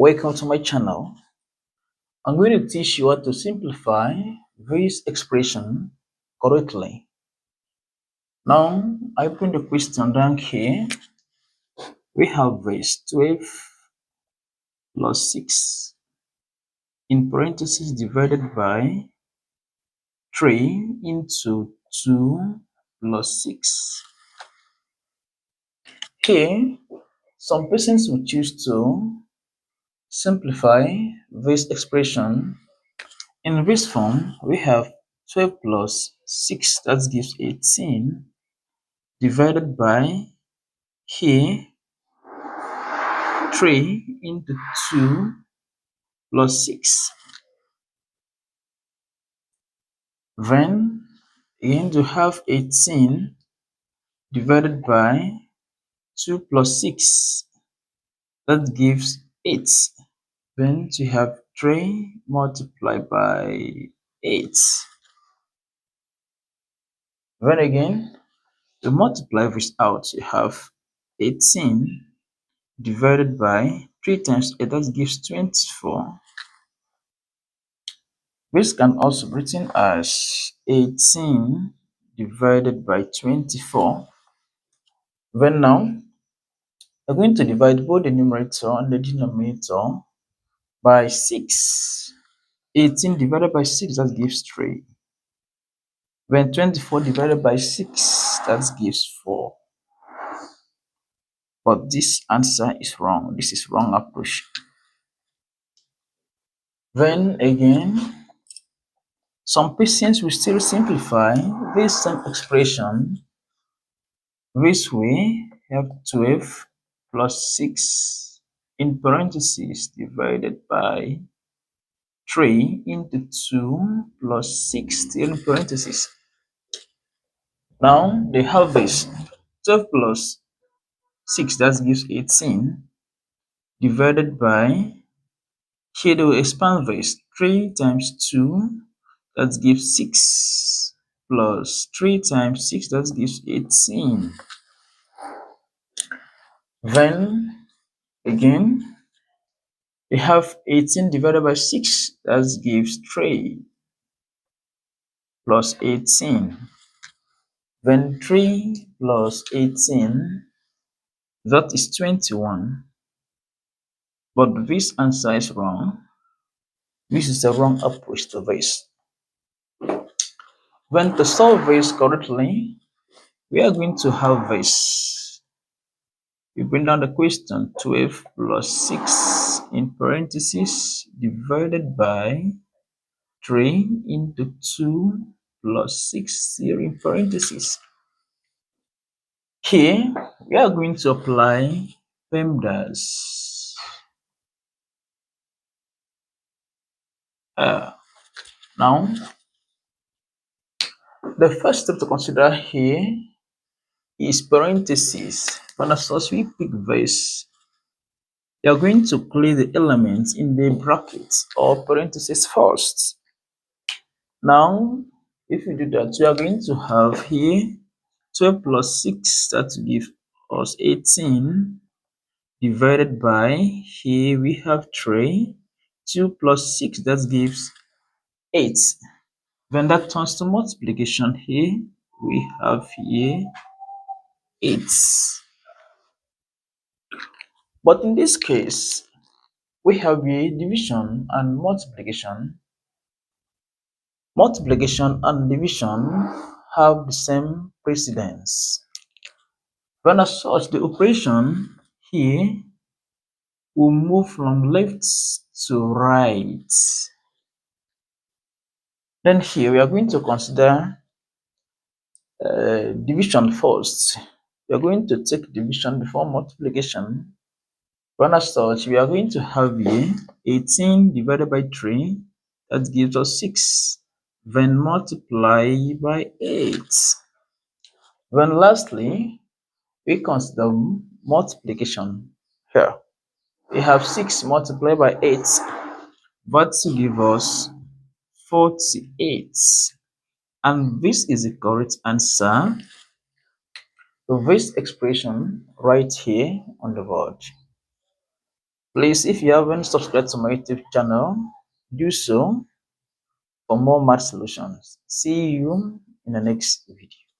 Welcome to my channel. I'm going to teach you how to simplify this expression correctly. Now, I put the question down here. We have this 12 plus 6 in parentheses divided by 3 into 2 plus 6. Here, some persons will choose to simplify this expression. In this form, we have 12 plus 6, that gives 18, divided by here 3 into 2 plus 6. Then again to have 18 divided by 2 plus 6, that gives 8. Then to have 3 multiplied by 8. Then again, to multiply this out, you have 18 divided by 3 times 8, that gives 24. This can also be written as 18 divided by 24. Then now, we're going to divide both the numerator and the denominator by 6. 18 divided by 6, that gives 3. Then 24 divided by 6, that gives 4. But this answer is wrong. This is wrong approach. Then again, some persons will still simplify this same expression this way. We have 12 plus 6 in parentheses divided by 3 into 2 plus 6 still in parentheses. Now they have this 12 plus 6, that gives 18, divided by, here they will expand this 3 times 2, that gives 6, plus 3 times 6, that gives 18. Then again, we have 18 divided by 6, that gives 3, plus 18. Then 3 plus 18, that is 21. But this answer is wrong. This is the wrong approach to this. When to solve this correctly, we are going to have this. We bring down the question 12 plus 6 in parentheses divided by 3 into 2 plus 6 here in parentheses. Here, we are going to apply PEMDAS. Now, the first step to consider here is parentheses. When as we pick this, you are going to clear the elements in the brackets or parentheses first. Now, if you do that, we are going to have here 12 plus 6, that will give us 18, divided by, here we have 3, 2 plus 6, that gives 8. When that turns to multiplication, here we have here 8. But in this case, we have a division and multiplication. Multiplication and division have the same precedence. When as such, the operation here will move from left to right. Then here we are going to consider division first. We are going to take division before multiplication. When as such, we are going to have here 18 divided by 3, that gives us 6. Then multiply by 8. Then lastly, we consider multiplication here. We have 6 multiplied by 8, that will give us 48. And this is the correct answer to this expression right here on the board. Please, if you haven't subscribed to my YouTube channel, do so for more math solutions. See you in the next video.